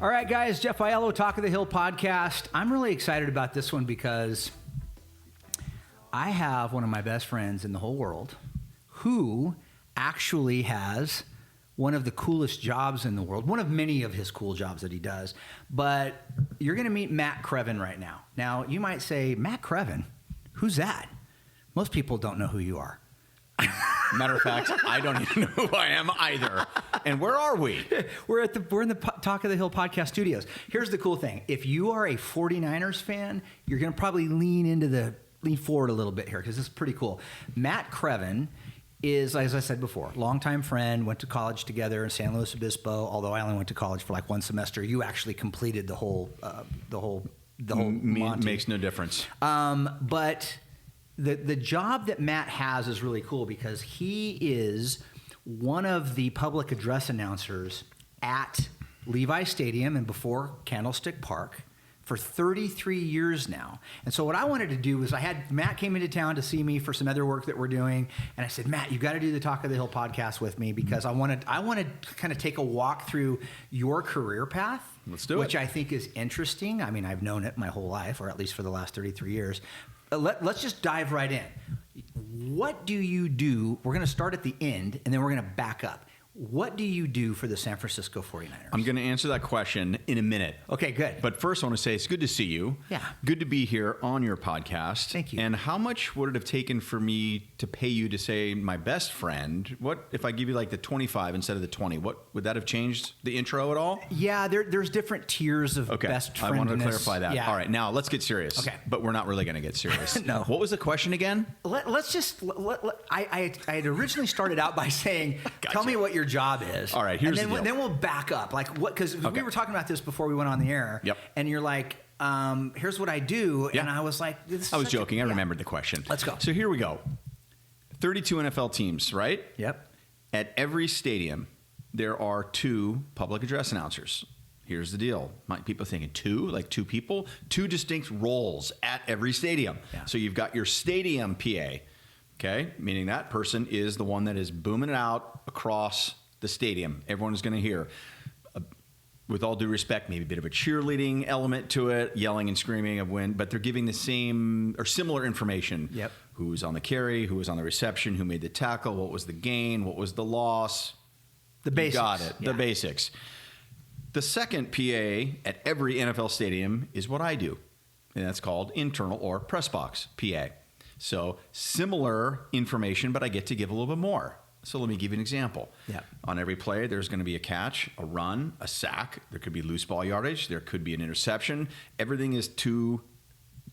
All right, guys, Jeff Aiello, Talk of the Hill podcast. I'm really excited about this one because I have one of my best friends in the whole world who actually has one of the coolest jobs in the world, one of many of his cool jobs that he does. But you're going to meet Matt Crevin right now. Now, you might say, Matt Crevin, who's that? Most people don't know who you are. Matter of fact, I don't even know who I am either. And where are we? We're in the Talk of the Hill podcast studios. Here's the cool thing. If you are a 49ers fan, you're going to probably lean forward a little bit here because this is pretty cool. Matt Crevin is, as I said before, longtime friend, went to college together in San Luis Obispo, although I only went to college for like one semester. You actually completed the whole Monty. Makes no difference. But the job that Matt has is really cool because he is one of the public address announcers at Levi Stadium and before Candlestick Park for 33 years now. And so what I wanted to do was Matt came into town to see me for some other work that we're doing. And I said, Matt, you got to do the Talk of the Hill podcast with me because I want to kind of take a walk through your career path. Let's do it. Which I think is interesting. I mean, I've known it my whole life, or at least for the last 33 years. Let's just dive right in. What do you do? We're going to start at the end, and then we're going to back up. What do you do for the San Francisco 49ers? I'm going to answer that question in a minute. Okay, good. But first, I want to say it's good to see you. Yeah. Good to be here on your podcast. Thank you. And how much would it have taken for me to pay you to say my best friend? What if I give you like the 25 instead of the 20? What would that have changed the intro at all? Yeah, there's different tiers of best friendness. I wanted to clarify that. Yeah. All right, now let's get serious. Okay. But we're not really going to get serious. No. What was the question again? I had originally started out by saying, tell me what your job is. All right, here's the deal. Then we'll back up. Like what? Because we were talking about this before we went on the air. Yep. And you're like, here's what I do. Yeah. And I was like, I was joking. I remembered the question. Let's go. So here we go. 32 NFL teams, right? Yep. At every stadium, there are 2 public address announcers. Here's the deal. People thinking 2, like 2 people, 2 distinct roles at every stadium. Yeah. So you've got your stadium PA, okay? Meaning that person is the one that is booming it out across the stadium. Everyone is going to hear, with all due respect, maybe a bit of a cheerleading element to it, yelling and screaming of when, but they're giving the same or similar information. Yep. Who was on the carry, who was on the reception, who made the tackle, what was the gain, what was the loss. The basics. You got it. Yeah. The basics. The second PA at every NFL stadium is what I do, and that's called internal or press box PA. So similar information, but I get to give a little bit more. So let me give you an example. Yeah. On every play, there's going to be a catch, a run, a sack. There could be loose ball yardage. There could be an interception. Everything is to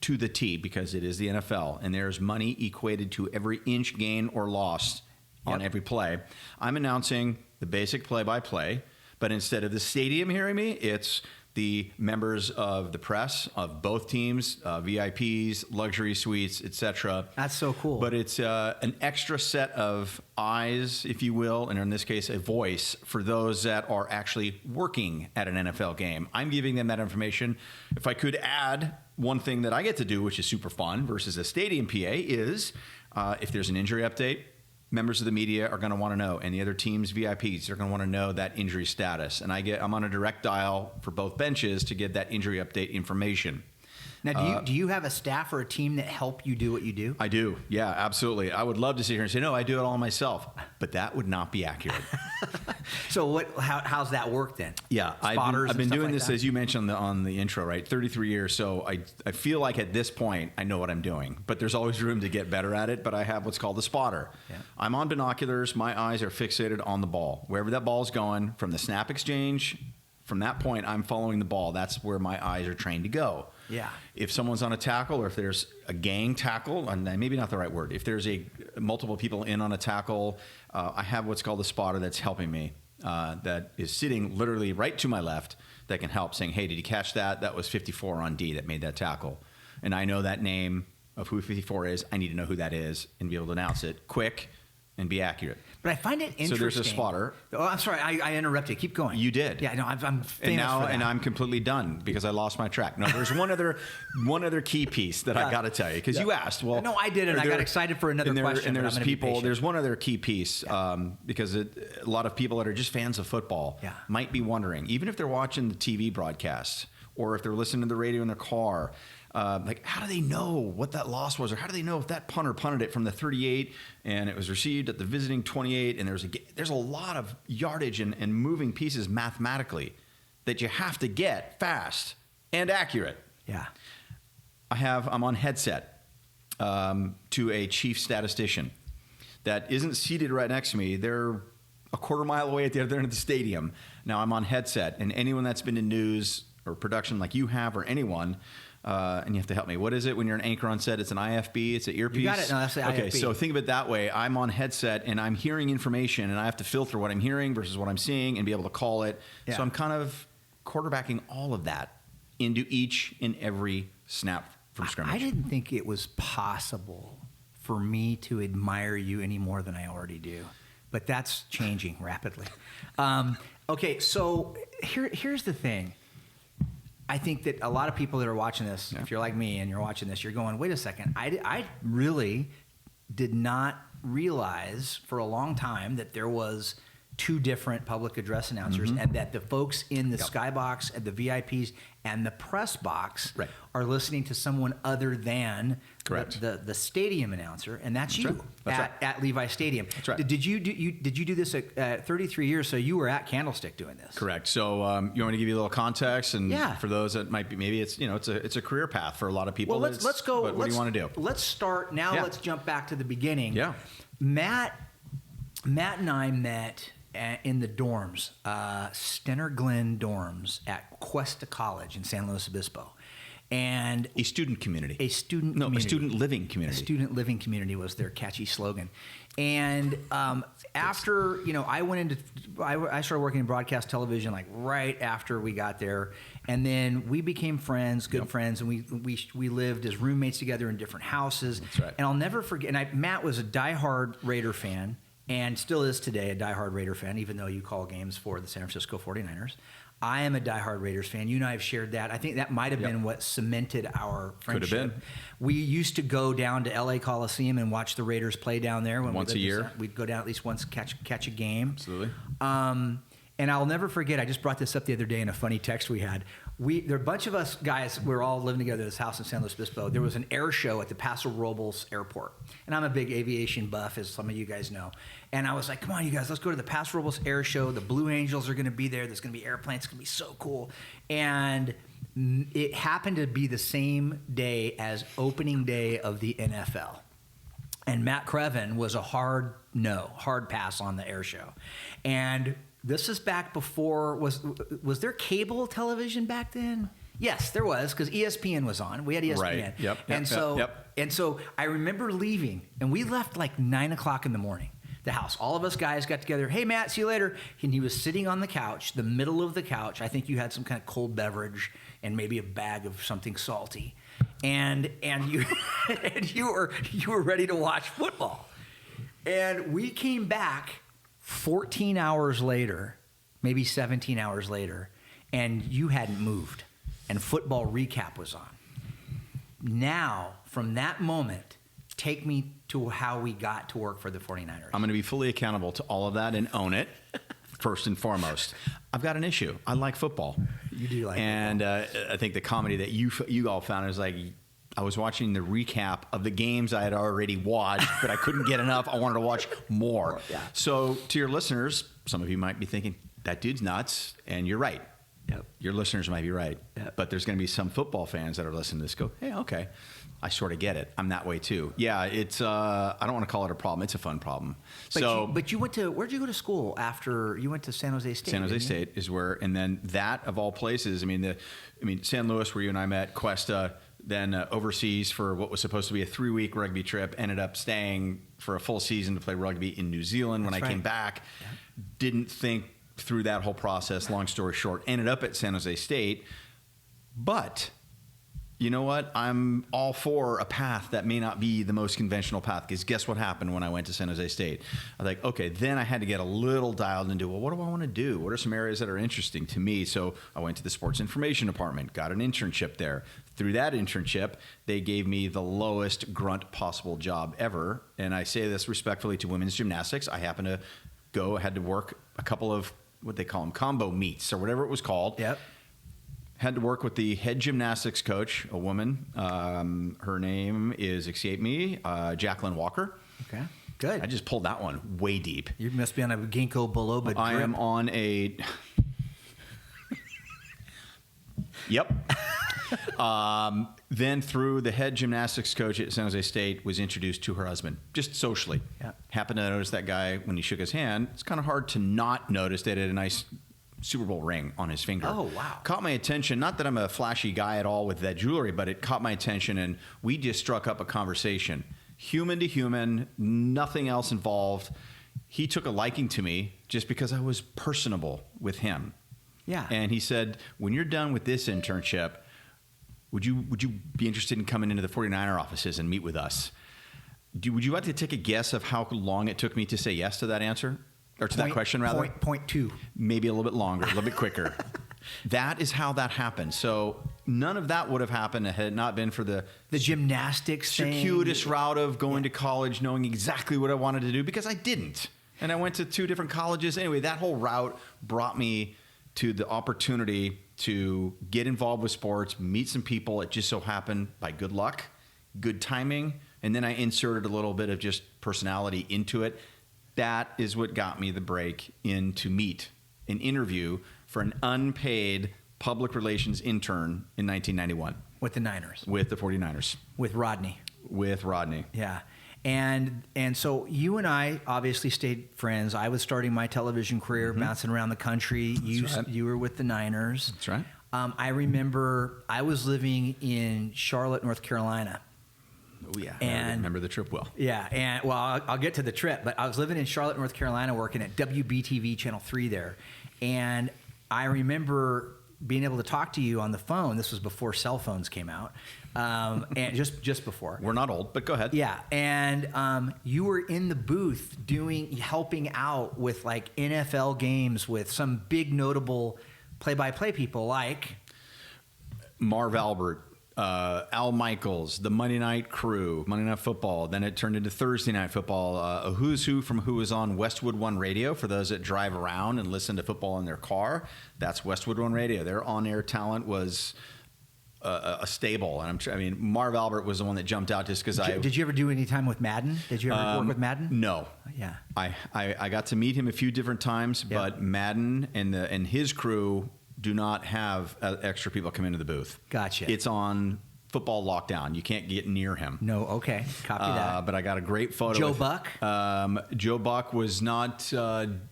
the T because it is the NFL, and there's money equated to every inch gain or loss on every play. I'm announcing the basic play-by-play, but instead of the stadium hearing me, it's the members of the press of both teams, VIPs, luxury suites, etc. That's so cool. But it's an extra set of eyes, if you will, and in this case, a voice for those that are actually working at an NFL game. I'm giving them that information. If I could add one thing that I get to do, which is super fun versus a stadium PA, is if there's an injury update, members of the media are going to want to know, and the other team's VIPs are going to want to know that injury status. And I'm on a direct dial for both benches to get that injury update information. Now, do you have a staff or a team that help you do what you do? I do. Yeah, absolutely. I would love to sit here and say, no, I do it all myself, but that would not be accurate. So how's that work then? Yeah, Spotters I've been doing like this, that? as you mentioned on the intro, right? 33 years. So I feel like at this point, I know what I'm doing, but there's always room to get better at it. But I have what's called the spotter. Yeah. I'm on binoculars. My eyes are fixated on the ball. Wherever that ball is going, from the snap exchange, from that point, I'm following the ball. That's where my eyes are trained to go. Yeah. If someone's on a tackle, or if there's a gang tackle, and maybe not the right word, if there's multiple people in on a tackle, I have what's called a spotter that's helping me, that is sitting literally right to my left, that can help, saying, hey, did you catch that? That was 54 on D that made that tackle. And I know that name of who 54 is. I need to know who that is and be able to announce it quick, and be accurate. But I find it interesting. So there's a spotter. Oh, I'm sorry. I interrupted. Keep going. You did. Yeah, no, I'm famous And now, for that. and I'm completely done because I lost my track. No, there's one other key piece that I got to tell you because you asked. Well, no, I didn't. I got excited for another question. And there's but I'm people. There's one other key piece because a lot of people that are just fans of football might be wondering, even if they're watching the TV broadcasts or if they're listening to the radio in their car. Like, how do they know what that loss was? Or how do they know if that punter punted it from the 38 and it was received at the visiting 28 and there's a lot of yardage and moving pieces mathematically that you have to get fast and accurate. Yeah. I'm on headset to a chief statistician that isn't seated right next to me. They're a quarter mile away at the other end of the stadium. Now I'm on headset, and anyone that's been in news or production like you have or anyone, and you have to help me. What is it when you're an anchor on set? It's an IFB. It's an earpiece. You got it. No, that's the IFB. Okay, so think of it that way. I'm on headset and I'm hearing information, and I have to filter what I'm hearing versus what I'm seeing and be able to call it. Yeah. So I'm kind of quarterbacking all of that into each and every snap from scrimmage. I didn't think it was possible for me to admire you any more than I already do, but that's changing rapidly. Okay, so here's the thing. I think that a lot of people that are watching this, if you're like me and you're watching this, you're going, wait a second. I really did not realize for a long time that there was two different public address announcers and that the folks in the skybox and the VIPs and the press box are listening to someone other than the stadium announcer, and that's you at Levi Stadium. That's right. Did you do this at 33 years? So you were at Candlestick doing this. Correct. So you want me to give you a little context, and for those that might be, maybe it's it's a career path for a lot of people. Well, let's go. What do you want to do? Let's start now. Yeah. Let's jump back to the beginning. Yeah. Matt and I met in the dorms, Stenner Glen dorms at Cuesta College in San Luis Obispo. And a student community. A student living community. A student living community was their catchy slogan. And after, I started working in broadcast television like right after we got there. And then we became friends, good friends, and we lived as roommates together in different houses. That's right. And I'll never forget, Matt was a diehard Raider fan and still is today a diehard Raider fan, even though you call games for the San Francisco 49ers. I am a diehard Raiders fan. You and I have shared that. I think that might have been what cemented our friendship. Could have been. We used to go down to LA Coliseum and watch the Raiders play down there. Once a year. We'd go down at least once, catch a game. Absolutely. And I'll never forget, I just brought this up the other day in a funny text we had. There are a bunch of us guys, we were all living together in this house in San Luis Obispo. There was an air show at the Paso Robles Airport. And I'm a big aviation buff, as some of you guys know. And I was like, come on, you guys, let's go to the Paso Robles Air Show. The Blue Angels are going to be there. There's going to be airplanes. It's going to be so cool. And it happened to be the same day as opening day of the NFL. And Matt Crevin was a hard pass on the air show. And this is back before, was there cable television back then? Yes, there was, because ESPN was on. We had ESPN. Right. Yep. And so I remember leaving, and we left like 9 o'clock in the morning. The house. All of us guys got together. Hey, Matt, see you later. And he was sitting on the couch, the middle of the couch. I think you had some kind of cold beverage and maybe a bag of something salty. And you and you were ready to watch football. And we came back 14 hours later, maybe 17 hours later, and you hadn't moved. And football recap was on. Now, from that moment, take me to how we got to work for the 49ers. I'm going to be fully accountable to all of that and own it, first and foremost. I've got an issue. I like football. You do like football. And I think the comedy that you all found is like, I was watching the recap of the games I had already watched, but I couldn't get enough. I wanted to watch more. Yeah. So to your listeners, some of you might be thinking, that dude's nuts, and you're right. Yep. Your listeners might be right. Yep. But there's going to be some football fans that are listening to this go, hey, okay. I sort of get it. I'm that way too. Yeah, it's I don't want to call it a problem. It's a fun problem. But you went to, where'd you go to school after you went to San Jose State? San Jose State is where, and then that of all places, I mean San Luis, where you and I met, Cuesta, then overseas for what was supposed to be a 3-week rugby trip, ended up staying for a full season to play rugby in New Zealand. When I came back, didn't think through that whole process. Long story short, ended up at San Jose State, but you know what? I'm all for a path that may not be the most conventional path. Because guess what happened when I went to San Jose State? I was like, okay, then I had to get a little dialed into, well, what do I want to do? What are some areas that are interesting to me? So I went to the sports information department, got an internship there. Through that internship, they gave me the lowest grunt possible job ever. And I say this respectfully to women's gymnastics. I happened to had to work a couple of what they call them, combo meets or whatever it was called. Yep. Had to work with the head gymnastics coach, a woman. Her name is, escape me, Jacqueline Walker. Okay, good. I just pulled that one way deep. You must be on a ginkgo biloba drip. I am on a... Yep. Then through the head gymnastics coach at San Jose State was introduced to her husband, just socially. Yeah. Happened to notice that guy when he shook his hand. It's kind of hard to not notice that he had a nice Super Bowl ring on his finger. Oh, wow. Caught my attention. Not that I'm a flashy guy at all with that jewelry, but it caught my attention, and we just struck up a conversation. Human to human, nothing else involved. He took a liking to me just because I was personable with him. Yeah. And he said, when you're done with this internship, would you be interested in coming into the 49er offices and meet with us? Would you like to take a guess of how long it took me to say yes to that answer? Or to that question, rather? Point two. Maybe a little bit longer, a little bit quicker. That is how that happened. So none of that would have happened had it not been for the gymnastics circuitous route of going to college, knowing exactly what I wanted to do, because I didn't. And I went to 2 different colleges. Anyway, that whole route brought me to the opportunity to get involved with sports, meet some people. It just so happened by good luck, good timing, and then I inserted a little bit of just personality into it. That is what got me the break in to meet an interview for an unpaid public relations intern in 1991. With the Niners. With the 49ers. With Rodney. With Rodney. Yeah. And so you and I obviously stayed friends. I was starting my television career, bouncing around the country. You were with the Niners. That's right. I remember I was living in Charlotte, North Carolina. Oh, yeah. And I remember the trip well. Yeah. And well, I'll get to the trip, but I was living in Charlotte, North Carolina, working at WBTV Channel 3 there. And I remember being able to talk to you on the phone. This was before cell phones came out. And just before. We're not old, but go ahead. Yeah. And you were in the booth helping out with like NFL games with some big notable play-by-play people like Marv Albert, Al Michaels, the Monday Night Crew, Monday Night Football. Then it turned into Thursday Night Football. A who's who from who was on Westwood One Radio. For those that drive around and listen to football in their car, that's Westwood One Radio. Their on-air talent was a stable. And Marv Albert was the one that jumped out just because Did you ever do any time with Madden? Did you ever work with Madden? No. Yeah. I got to meet him a few different times, but Madden and his crew do not have extra people come into the booth. Gotcha. It's on football lockdown. You can't get near him. No, okay. Copy that. But I got a great photo. Joe Buck? Joe Buck was not...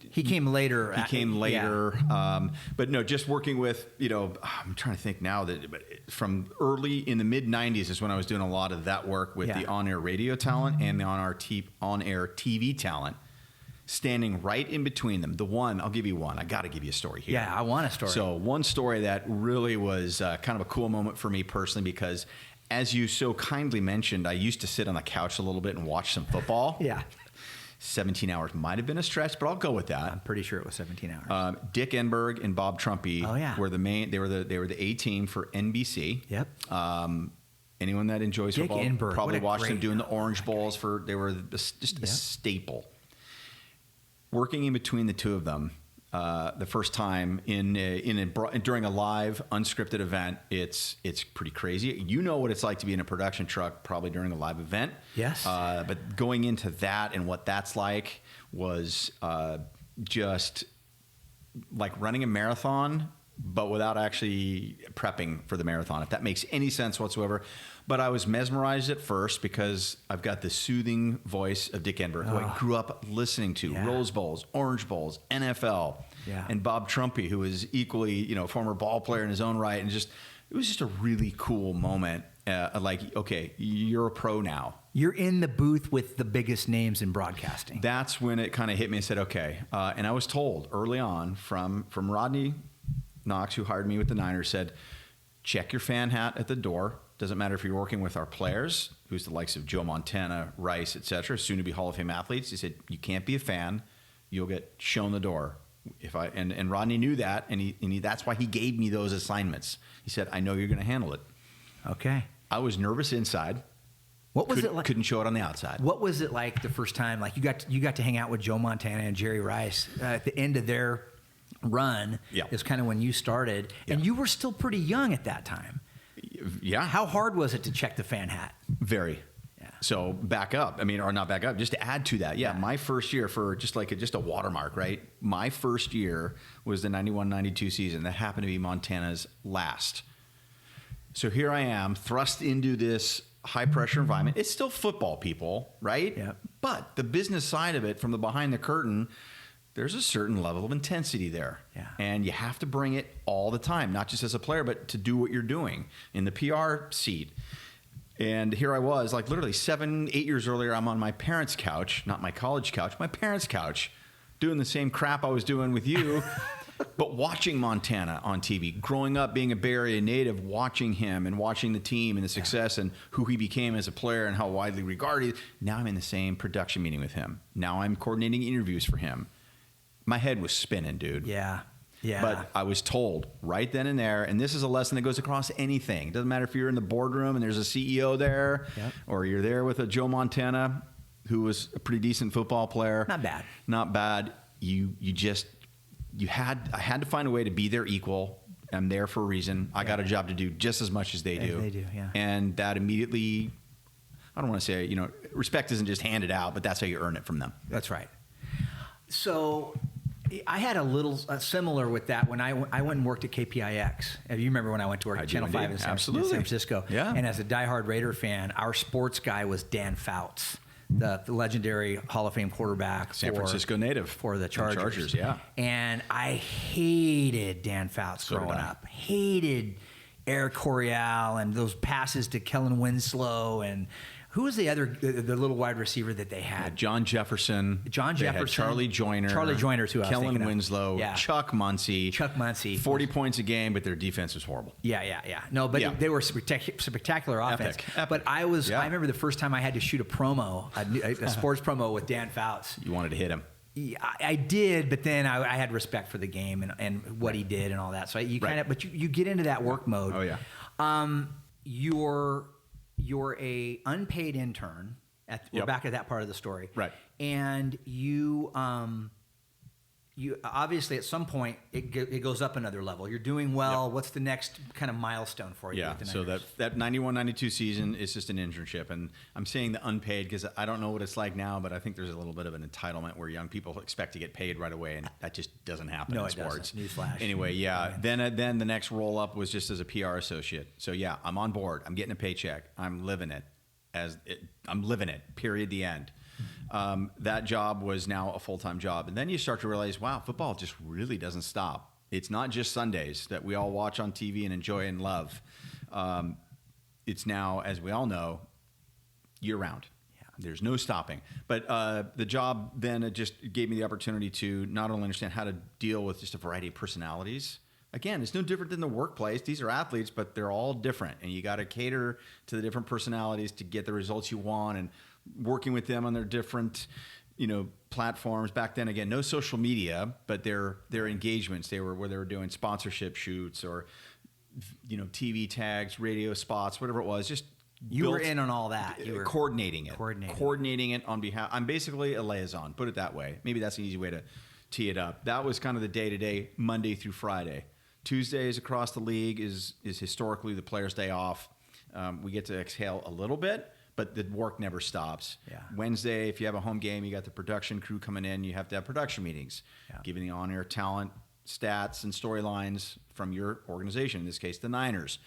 he came later. He came later. Yeah. But no, just working with, I'm trying to think now that from early in the mid-'90s is when I was doing a lot of that work with the on-air radio talent and the on-air TV talent. Standing right in between them. I'll give you one. I got to give you a story here. Yeah, I want a story. So one story that really was kind of a cool moment for me personally, because as you so kindly mentioned, I used to sit on the couch a little bit and watch some football. Yeah. 17 hours might have been a stretch, but I'll go with that. I'm pretty sure it was 17 hours. Dick Enberg and Bob Trumpy were the main. They were the A team for NBC. Yep. Anyone that enjoys Dick football Enberg, probably what a watched them great- doing the Orange Bowls. They were just a staple. Working in between the two of them, the first time during a live unscripted event, it's pretty crazy. You know what it's like to be in a production truck, probably during a live event. Yes. But going into that and what that's like was just like running a marathon, but without actually prepping for the marathon, if that makes any sense whatsoever. But I was mesmerized at first because I've got the soothing voice of Dick Enberg, who I grew up listening to. Yeah. Rose Bowls, Orange Bowls, NFL. Yeah. And Bob Trumpy, who was equally, former ball player in his own right. And it was just a really cool moment. Like, okay, you're a pro now. You're in the booth with the biggest names in broadcasting. That's when it kind of hit me and said, okay. And I was told early on from Rodney Knox, who hired me with the Niners, said, check your fan hat at the door. Doesn't matter if you're working with our players, who's the likes of Joe Montana, Rice, et cetera, soon to be Hall of Fame athletes. He said, you can't be a fan. You'll get shown the door. And Rodney knew that, and that's why he gave me those assignments. He said, I know you're going to handle it. Okay. I was nervous inside. What was it like? Couldn't show it on the outside. What was it like the first time? Like you got to hang out with Joe Montana and Jerry Rice at the end of their run. Yeah. Is kind of when you started, and you were still pretty young at that time. Yeah. How hard was it to check the fan hat? Very. Yeah. So back up. I mean, or not back up. Just to add to that. Yeah. My first year for just a watermark, right? My first year was the 91-92 season. That happened to be Montana's last. So here I am, thrust into this high-pressure environment. It's still football, people, right? Yep. But the business side of it, from the behind the curtain, there's a certain level of intensity there. Yeah. And you have to bring it all the time, not just as a player, but to do what you're doing in the PR seat. And here I was, like literally 7, 8 years earlier, I'm on my parents' couch, not my college couch, my parents' couch, doing the same crap I was doing with you. But watching Montana on TV, growing up being a Bay Area native, watching him and watching the team and the success and who he became as a player and how widely regarded. Now I'm in the same production meeting with him. Now I'm coordinating interviews for him. My head was spinning, dude. Yeah. Yeah. But I was told right then and there, and this is a lesson that goes across anything. It doesn't matter if you're in the boardroom and there's a CEO there, or you're there with a Joe Montana, who was a pretty decent football player. Not bad. Not bad. I had to find a way to be their equal. I'm there for a reason. I got a job to do just as much as they do. They do, yeah. And that immediately, I don't want to say, respect isn't just handed out, but that's how you earn it from them. That's right. So I had a little similar with that when I went and worked at KPIX. You remember when I went to work at Channel 5 in San Francisco? Yeah. And as a diehard Raider fan, our sports guy was Dan Fouts, the legendary Hall of Fame quarterback. San Francisco native. For the Chargers. Yeah. And I hated Dan Fouts growing up. Hated Eric Coryell and those passes to Kellen Winslow and who was the little wide receiver that they had? John Jefferson. They had Charlie Joyner. Charlie Joyner's who I was thinking Kellen of. Winslow. Yeah. Chuck Muncie. 40 points a game, but their defense was horrible. Yeah. No, but they were spectacular offense. Epic. But I remember the first time I had to shoot a promo, a sports promo with Dan Fouts. You wanted to hit him. Yeah, I did, but then I had respect for the game and what he did and all that. So you get into that work mode. Oh yeah. You're a unpaid intern. We're back at that part of the story, right? And you obviously at some point it goes up another level. You're doing well. Yep. What's the next kind of milestone for you? Yeah. So that 91-92 season is just an internship, and I'm saying the unpaid because I don't know what it's like now, but I think there's a little bit of an entitlement where young people expect to get paid right away, and that just doesn't happen in sports. Doesn't. Newsflash. Anyway, yeah. Then the next roll up was just as a PR associate. So yeah, I'm on board. I'm getting a paycheck. I'm living it. I'm living it. Period. The end. That job was now a full-time job. And then you start to realize, wow, football just really doesn't stop. It's not just Sundays that we all watch on TV and enjoy and love. It's now, as we all know, year-round. Yeah. There's no stopping. But the job then it just gave me the opportunity to not only understand how to deal with just a variety of personalities. Again, it's no different than the workplace. These are athletes, but they're all different. And you got to cater to the different personalities to get the results you want, and working with them on their different, platforms. Back then, again, no social media, but their engagements, where they were doing sponsorship shoots or, TV tags, radio spots, whatever it was. Just you were in on all that. You were coordinating it on behalf. I'm basically a liaison. Put it that way. Maybe that's an easy way to tee it up. That was kind of the day-to-day, Monday through Friday. Tuesdays across the league is historically the players' day off. We get to exhale a little bit, but the work never stops. Yeah. Wednesday, if you have a home game, you got the production crew coming in. You have to have production meetings, giving the on-air talent, stats, and storylines from your organization, in this case, the Niners.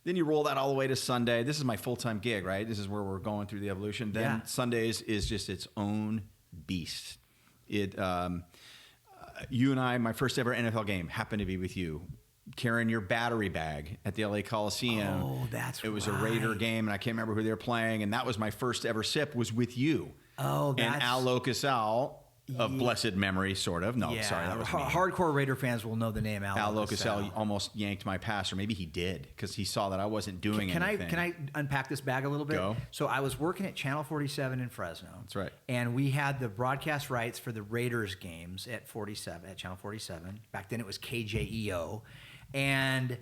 Then you roll that all the way to Sunday. This is my full-time gig, right? This is where we're going through the evolution. Then Sundays is just its own beast. You and I, my first ever NFL game happened to be with you, carrying your battery bag at the LA Coliseum. Oh, that's right. It was a Raider game, and I can't remember who they were playing, and that was my first ever sip was with you. Oh, that's... And Al Locus Al of blessed memory, sort of. No, sorry, that was me. Hardcore Raider fans will know the name Al Locasell almost yanked my pass, or maybe he did because he saw that I wasn't doing anything. Can I unpack this bag a little bit? Go. So I was working at Channel 47 in Fresno. That's right. And we had the broadcast rights for the Raiders games at Channel 47. Back then it was KJEO, and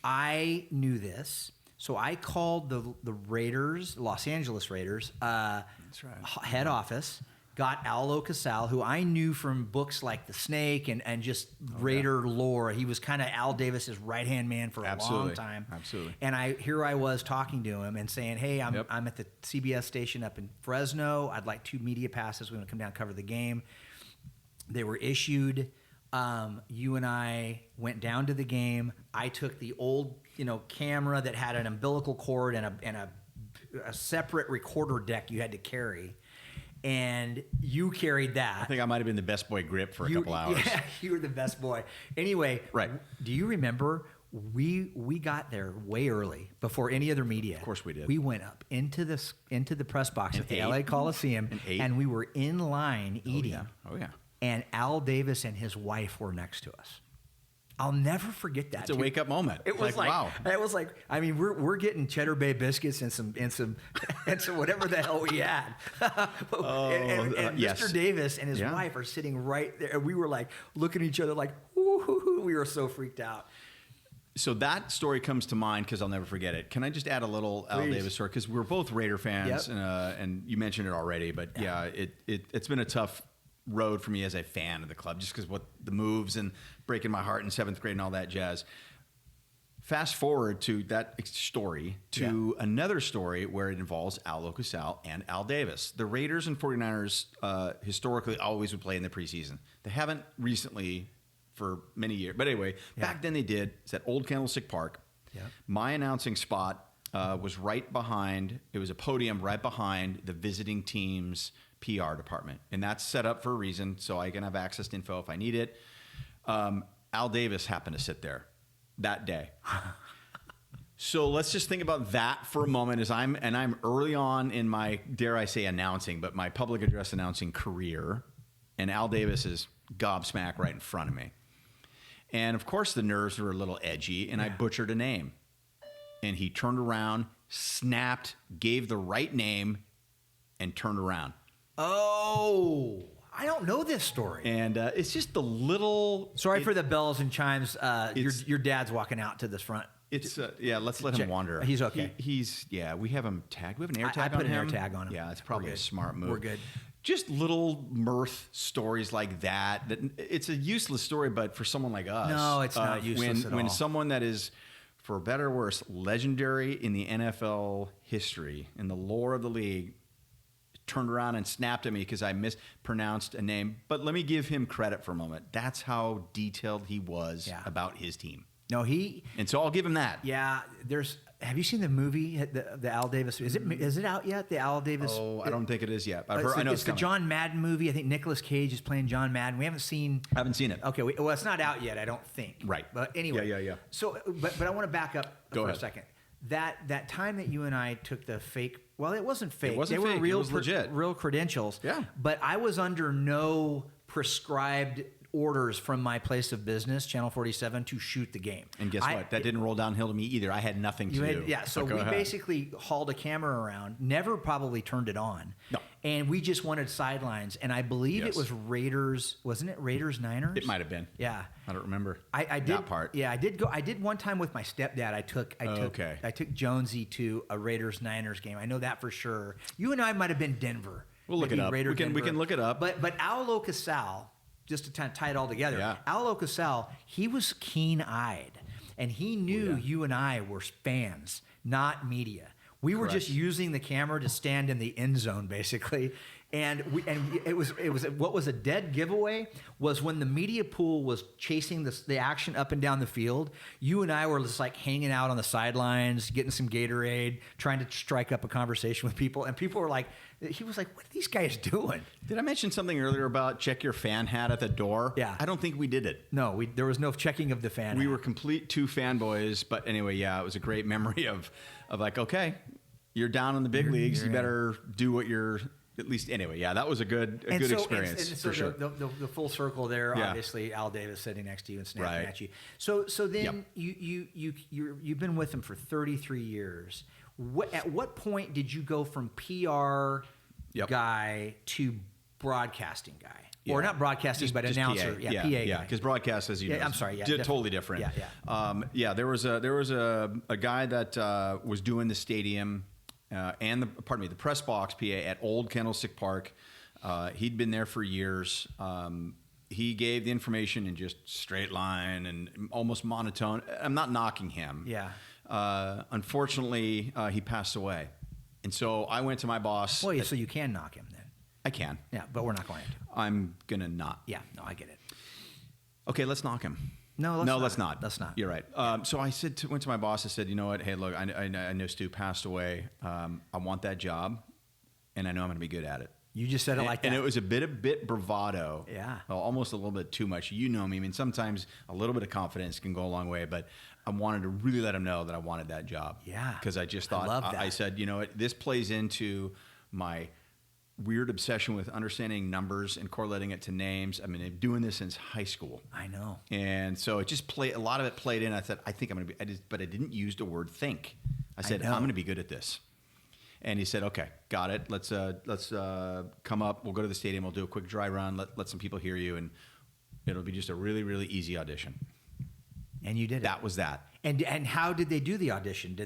I knew this. So I called the Raiders, Los Angeles Raiders, That's right. head office, got Al Locasell, who I knew from books like The Snake and just Raider lore. He was kind of Al Davis's right-hand man for a long time. Absolutely. And here I was talking to him and saying, hey, I'm at the CBS station up in Fresno. I'd like 2 media passes. We're going to come down and cover the game. They were issued. You and I went down to the game. I took the old, camera that had an umbilical cord and a separate recorder deck you had to carry, and you carried that. I think I might have been the best boy grip for a couple hours. Yeah, you were the best boy. Anyway, right? Do you remember we got there way early before any other media? Of course we did. We went up into the press box at the LA Coliseum, and we were in line eating. Oh yeah. And Al Davis and his wife were next to us. I'll never forget that. It's a wake up moment. It was like wow. It was like, I mean, we're getting Cheddar Bay biscuits and some and some whatever the hell we had. and yes. Mr. Davis and his wife are sitting right there. And we were like looking at each other like, woo-hoo-hoo. We were so freaked out. So that story comes to mind because I'll never forget it. Can I just add a little Al Davis story? Because we're both Raider fans, and you mentioned it already. But it's been a tough road for me as a fan of the club, just because what the moves and breaking my heart in 7th grade and all that jazz. Fast forward to that story to another story where it involves Al Locasell and Al Davis. The Raiders and 49ers historically always would play in the preseason. They haven't recently for many years. But anyway, back then they did. It's at Old Candlestick Park. Yep. My announcing spot was right behind, it was a podium right behind the visiting team's PR department. And that's set up for a reason, so I can have access to info if I need it. Al Davis happened to sit there that day. So let's just think about that for a moment as I'm early on in my, dare I say announcing, but my public address announcing career. And Al Davis is gobsmack right in front of me. And of course the nerves were a little edgy and I butchered a name. And he turned around, snapped, gave the right name, and turned around. Oh, I don't know this story. And it's just the little... Sorry for the bells and chimes. Your dad's walking out to this front. It's let's let him wander. He's okay. We have him tagged. We have an air tag I on him. put an air tag on him. Yeah, it's probably a smart move. We're good. Just little mirth stories like that. It's a useless story, but for someone like us... No, it's not useless at all. When someone that is, for better or worse, legendary in the NFL history, in the lore of the league, turned around and snapped at me because I mispronounced a name. But let me give him credit for a moment. That's how detailed he was about his team. No, and so I'll give him that. Yeah, have you seen the movie, the Al Davis? Is it out yet? The Al Davis? Oh, I don't think it is yet. I know it's the John Madden movie. I think Nicolas Cage is playing John Madden. We haven't seen. I haven't seen it. Okay, well, it's not out yet. I don't think. Right. But anyway. Yeah. So, but I want to back up for a second. That time that you and I took the fake. Well, it wasn't fake. It wasn't fake. It was legit. Real credentials. Yeah. But I was under no prescribed orders from my place of business, Channel 47, to shoot the game. And guess what? That didn't roll downhill to me either. I had nothing to do. Yeah, so we basically hauled a camera around, never probably turned it on. No. And we just wanted sidelines. And I believe it was Raiders, wasn't it Raiders Niners? It might have been. Yeah. I don't remember I did, that part. Yeah, I did go. I did one time with my stepdad. I took Jonesy to a Raiders Niners game. I know that for sure. You and I might have been Denver. We'll look it up. We can look it up. But Al Locasell, just to kind of tie it all together, Al Locasell, he was keen-eyed, and he knew you and I were fans, not media. We were just using the camera to stand in the end zone, basically. And it was what was a dead giveaway was when the media pool was chasing the action up and down the field. You and I were just like hanging out on the sidelines, getting some Gatorade, trying to strike up a conversation with people. And people were like, he was like, what are these guys doing? Did I mention something earlier about check your fan hat at the door? Yeah. I don't think we did it. No, there was no checking of the fan hat. We were complete two fanboys. But anyway, it was a great memory of like, okay, you're down in the big leagues. You better do what you're at least anyway, yeah, that was a good experience and so for sure. The full circle there, Yeah. obviously, Al Davis sitting next to you and snapping Right. at you. So then you've been with him for 33 years. At what point did you go from PR Yep. guy to broadcasting guy? Yeah. Or not broadcasting, but Just announcer. PA. Yeah, PA yeah, guy. because broadcast, as you know, I'm sorry, yeah, totally different. Yeah. There was a guy that was doing the stadium and the press box PA at Old Candlestick Park. He'd been there for years. He gave the information in just straight line and almost monotone. I'm not knocking him. Yeah. Unfortunately, he passed away, and so I went to my boss. Well, so you can knock him then. I can. Yeah, but we're not going to. I'm gonna not. Yeah, no, I get it. Okay, let's knock him. No, let's not. Let's not. You're right. So I went to my boss. I said, you know what? Hey, look, I know Stu passed away. I want that job, and I know I'm going to be good at it. You just said it like that. And it was a bit bravado. Yeah. Well, almost a little bit too much. You know me. I mean, sometimes a little bit of confidence can go a long way, but I wanted to really let him know that I wanted that job. Yeah. Because I just thought, love that. I said, you know what? This plays into my weird obsession with understanding numbers and correlating it to names. I mean, I've been doing this since high school. I know. And so it just a lot of it played in. I said, I think I'm going to be, but I didn't use the word think. I said, I'm going to be good at this. And he said, okay, got it. Let's come up. We'll go to the stadium. We'll do a quick dry run. Let some people hear you. And it'll be just a really, really easy audition. And you did it. That was that. And how did they do the audition?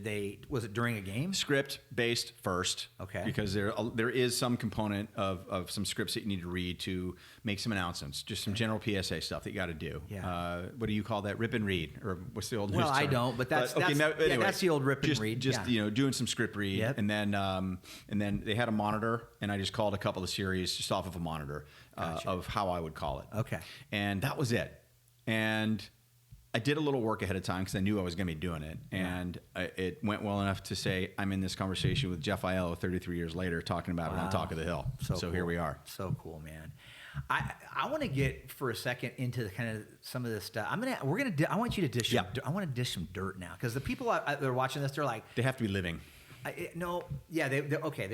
Was it during a game? Script based first. Okay. Because there is some component of some scripts that you need to read to make some announcements, just some general PSA stuff that you got to do. Yeah. What do you call that? Rip and read, or what's the old news Well, term? I don't, but that's anyway, that's the old rip and read. Just doing some script read, Yep. and then they had a monitor, and I just called a couple of series just off of a monitor of how I would call it. Okay. And that was it. And I did a little work ahead of time because I knew I was going to be doing it. And it went well enough to say I'm in this conversation with Jeff Aiello 33 years later talking about it on Talk of the Hill. So cool. Here we are. So cool, man. I want to get for a second into the kind of some of this stuff. I want you to dish. Yeah. I want to dish some dirt now because the people that are watching this, they're like, They have to be living. they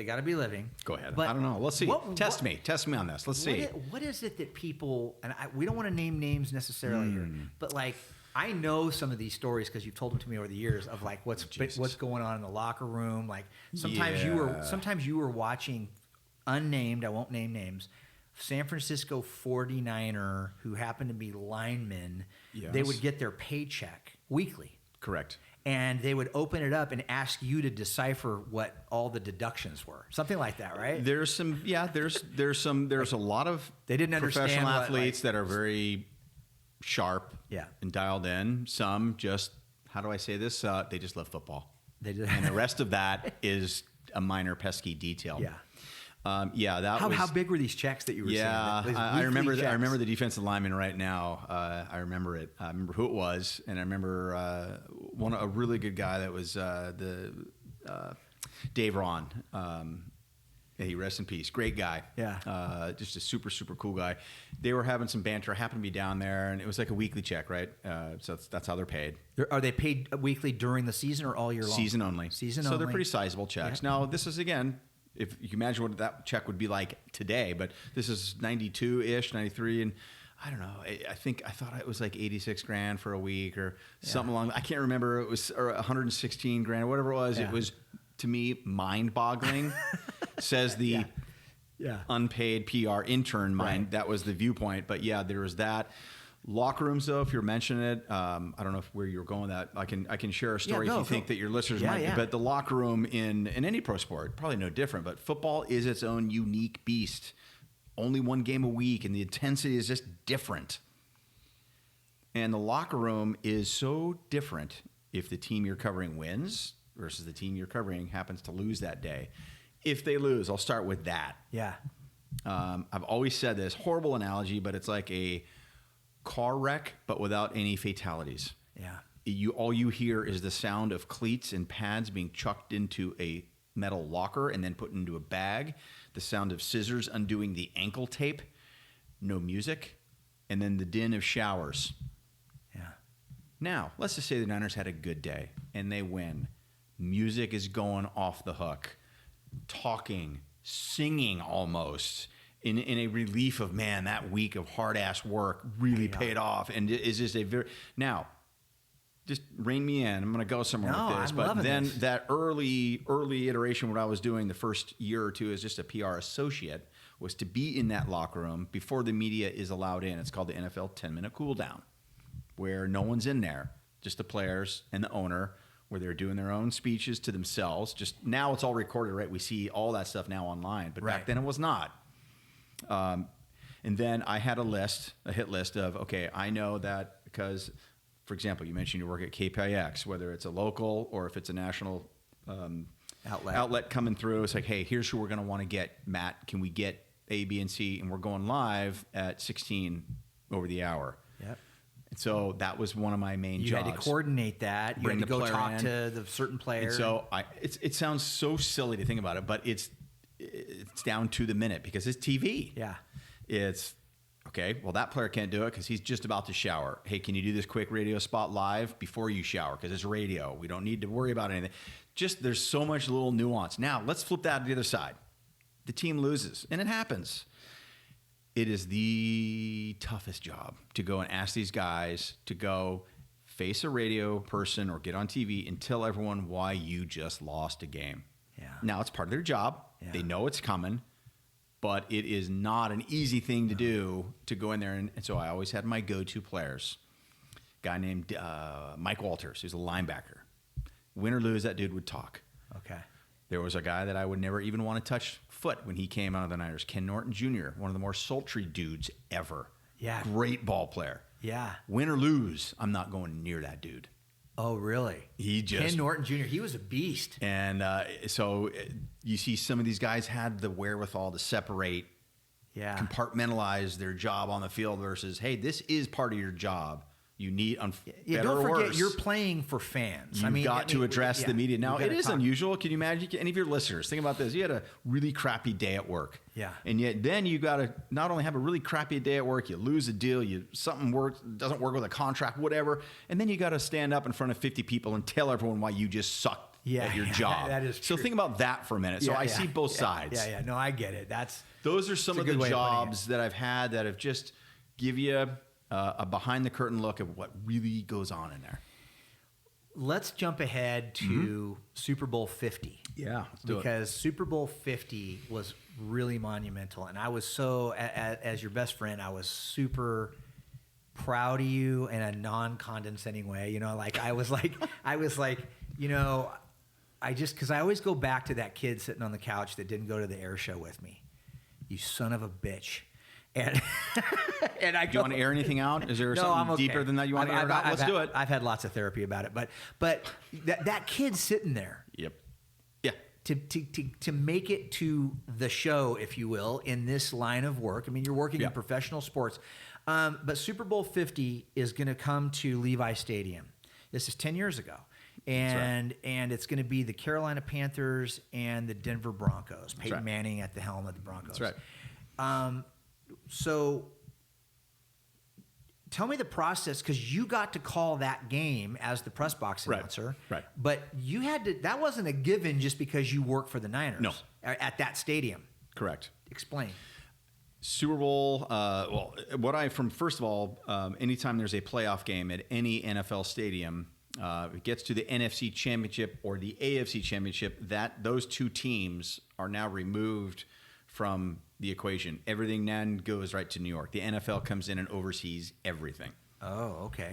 got to be living. Go ahead. But I don't know. Let's see. Test me on this. Let's see. What is it that people, and we don't want to name names necessarily here, but like, I know some of these stories because you've told them to me over the years of like what's going on in the locker room. Like sometimes you were watching unnamed, I won't name names, San Francisco 49er who happened to be linemen. Yes. They would get their paycheck weekly. Correct. And they would open it up and ask you to decipher what all the deductions were. Something like that, right? There's a lot of They didn't understand professional what, athletes that are very sharp and dialed in. Some just, how do I say this? They just love football. And the rest of that is a minor pesky detail. How big were these checks that you were seeing? I remember the defensive lineman right now. I remember it. I remember who it was, and I remember a really good guy that was Dave Ron. He rests in peace. Great guy. Yeah. Just a super, super cool guy. They were having some banter. I happened to be down there, and it was like a weekly check, right? So that's how they're paid. Are they paid weekly during the season or all year long? Season only. So they're pretty sizable checks. Yeah. Now, this is, again, if you can imagine what that check would be like today, but this is 92-ish, 93, and I don't know. I thought it was like 86 grand for a week or something along. I can't remember. It was or 116 grand or whatever it was. Yeah. It was, to me, mind-boggling. Says the unpaid PR intern mind. Right. That was the viewpoint. But yeah, there was that. Locker rooms, though, if you're mentioning it, I don't know where you're going with that. I can share a story if you think that your listeners might. Yeah. But the locker room in any pro sport, probably no different. But football is its own unique beast. Only one game a week, and the intensity is just different. And the locker room is so different if the team you're covering wins versus the team you're covering happens to lose that day. If they lose, I'll start with that. Yeah. I've always said this, horrible analogy, but it's like a car wreck, but without any fatalities. Yeah. All you hear is the sound of cleats and pads being chucked into a metal locker and then put into a bag, the sound of scissors undoing the ankle tape, no music, and then the din of showers. Yeah. Now, let's just say the Niners had a good day and they win. Music is going off the hook. Talking, singing almost in a relief of, man, that week of hard ass work really paid off. And is just now, just rein me in. I'm going to go somewhere with this. I'm But loving then this. that early iteration, what I was doing the first year or two as just a PR associate, was to be in that locker room before the media is allowed in. It's called the NFL 10-minute cool down, where no one's in there, just the players and the owner, where they're doing their own speeches to themselves. Just now it's all recorded, right? We see all that stuff now online, but back then it was not. And then I had a hit list of, okay, I know that because, for example, you mentioned you work at KPIX, whether it's a local or if it's a national outlet coming through. It's like, hey, here's who we're going to want to get. Matt, can we get A, B, and C? And we're going live at 16 over the hour. Yep. And so that was one of my main jobs. You had to coordinate that. You Bring had to the go player talk in. to the certain player. And so it sounds so silly to think about it, but it's down to the minute because it's TV. Yeah. It's, okay, well, that player can't do it because he's just about to shower. Hey, can you do this quick radio spot live before you shower? Because it's radio. We don't need to worry about anything. Just there's so much little nuance. Now, let's flip that to the other side. The team loses, and it happens. It is the toughest job to go and ask these guys to go face a radio person or get on TV and tell everyone why you just lost a game. Yeah. Now, it's part of their job. Yeah. They know it's coming, but it is not an easy thing to do to go in there. And so I always had my go-to players. A guy named Mike Walters, who's a linebacker. Win or lose, that dude would talk. Okay. There was a guy that I would never even want to touch foot when he came out of the Niners, Ken Norton Jr., one of the more sultry dudes ever. Yeah. Great ball player. Yeah. Win or lose, I'm not going near that dude. Oh, really? He just... Ken Norton Jr., he was a beast. And so you see some of these guys had the wherewithal to separate, compartmentalize their job on the field versus, hey, this is part of your job. You need, don't forget, you're playing for fans. You've got to address the media. Now, it is unusual. Can you imagine? Any of your listeners, think about this. You had a really crappy day at work. Yeah. And yet then you got to not only have a really crappy day at work, you lose a deal, something doesn't work with a contract, whatever. And then you got to stand up in front of 50 people and tell everyone why you just sucked at your job. That is true. So think about that for a minute. So I see both sides. Yeah. No, I get it. Those are some of the jobs that I've had that have just give you a behind the curtain look of what really goes on in there. Let's jump ahead to Super Bowl 50. Yeah, because Super Bowl 50 was really monumental, and I was so, as your best friend, I was super proud of you in a non-condescending way. You know, like I was like, you know, because I always go back to that kid sitting on the couch that didn't go to the air show with me. You son of a bitch. And I do you want to air anything out? Is there something deeper than that you want to air it out? Let's do it. I've had lots of therapy about it, but that kid sitting there. Yep. Yeah. To make it to the show, if you will, in this line of work. I mean, you're working in professional sports, but Super Bowl 50 is going to come to Levi Stadium. This is 10 years ago. And it's going to be the Carolina Panthers and the Denver Broncos. Peyton Manning at the helm of the Broncos. That's right. So tell me the process, because you got to call that game as the press box announcer. Right. But you had to, that wasn't a given just because you work for the Niners. No. At that stadium. Correct. Explain. Super Bowl, first of all, anytime there's a playoff game at any NFL stadium, it gets to the NFC Championship or the AFC Championship, those two teams are now removed from the equation. Everything then goes right to New York. The NFL comes in and oversees everything. Oh, okay.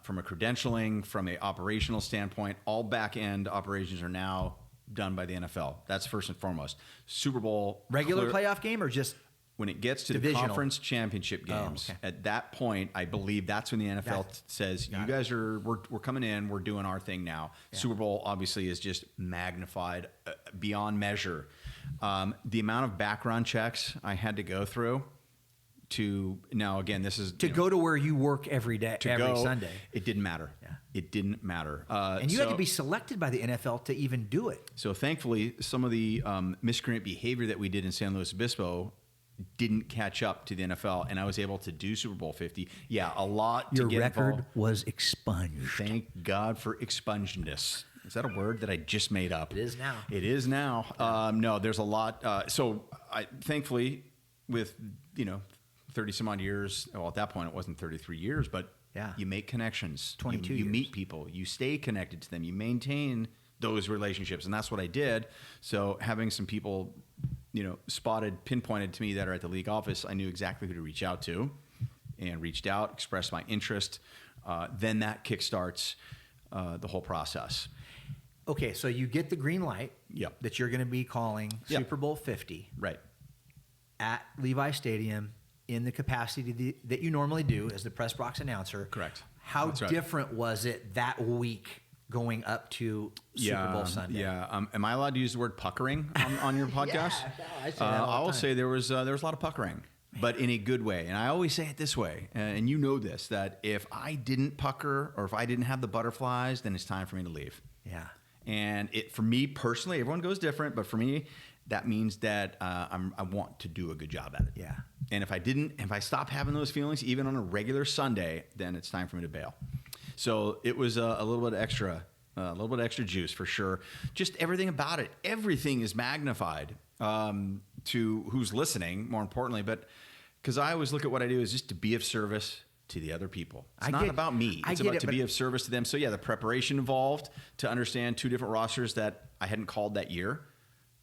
From a credentialing, from an operational standpoint, all back-end operations are now done by the NFL. That's first and foremost. Super Bowl. Regular playoff game or just when it gets to divisional? The conference championship games, at that point, I believe that's when the NFL says, you guys we're coming in, we're doing our thing now. Yeah. Super Bowl obviously is just magnified beyond measure. The amount of background checks I had to go through now again, this is... go to where you work every day, every Sunday. It didn't matter. Yeah. It didn't matter. And you had to be selected by the NFL to even do it. So thankfully, some of the miscreant behavior that we did in San Luis Obispo didn't catch up to the NFL, and I was able to do Super Bowl 50. Yeah, a lot to Your get record involved. was expunged. Thank God for expungedness. Is that a word that I just made up? It is now. It is now. No, there's a lot. So I thankfully with, 30 some odd years, well, at that point it wasn't 33 years, but Yeah. you make connections. 22 You years. meet people. You stay connected to them. You maintain those relationships. And that's what I did. So having some people, pinpointed to me that are at the league office, I knew exactly who to reach out to, and reached out, expressed my interest. Then that kickstarts the whole process. Okay, so you get the green light Yep. that you're going to be calling Yep. Super Bowl 50 Right. at Levi Stadium in the capacity that you normally do as the press box announcer. Correct. How That's right. different was it that week going up to Super Bowl Sunday? Yeah. Am I allowed to use the word puckering on your podcast? Yeah, I say that all the I will time. say there was a lot of puckering, but in a good way. And I always say it this way, and you know this, that if I didn't pucker or if I didn't have the butterflies, then it's time for me to leave. Yeah. And for me personally, everyone goes different, but for me, that means that I want to do a good job at it. Yeah. And if I stop having those feelings, even on a regular Sunday, then it's time for me to bail. So it was a little bit extra juice for sure. Just everything about it, everything is magnified to who's listening, more importantly. But because I always look at what I do is just to be of service to the other people. It's not about me. It's about to be of service to them. So yeah, the preparation involved to understand two different rosters that I hadn't called that year.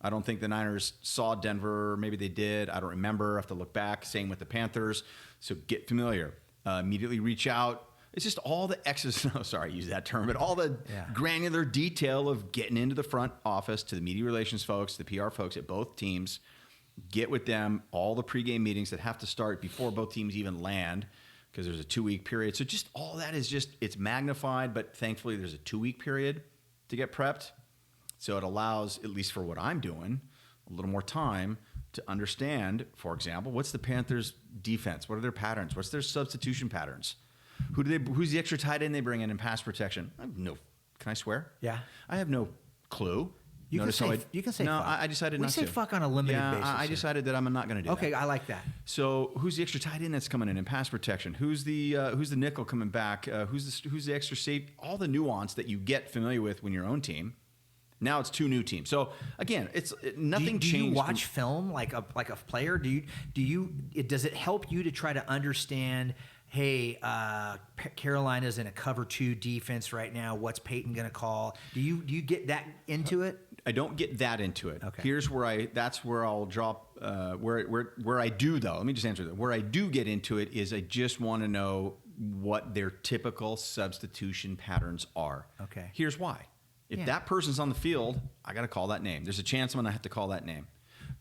I don't think the Niners saw Denver. Maybe they did. I don't remember. I have to look back. Same with the Panthers. So get familiar. Immediately reach out. It's just all the X's. No, sorry, I use that term, but all the granular detail of getting into the front office to the media relations folks, the PR folks at both teams. Get with them. All the pregame meetings that have to start before both teams even land, because there's a 2-week period. So just all that is it's magnified, but thankfully there's a 2-week period to get prepped. So it allows, at least for what I'm doing, a little more time to understand, for example, what's the Panthers' defense? What are their patterns? What's their substitution patterns? Who's the extra tight end they bring in pass protection? I have no. Can I swear? Yeah. I have no clue. You can say no. fuck. I decided not to. We say fuck on a limited basis. I here. decided that I'm not going to do that. Okay, I like that. So who's the extra tight end that's coming in pass protection? Who's the nickel coming back? Who's the extra safety? All the nuance that you get familiar with when your own team. Now it's 2 new teams. So again, nothing changed. Do you watch film like a player? Does it help you to try to understand? Hey, Carolina's in a cover 2 defense right now. What's Peyton going to call? Do you get that into it? I don't get that into it. Okay. Here's where I'll drop where I do though. Let me just answer that. Where I do get into it is I just want to know what their typical substitution patterns are. Okay. Here's why. If that person's on the field, I got to call that name. There's a chance I'm going to have to call that name.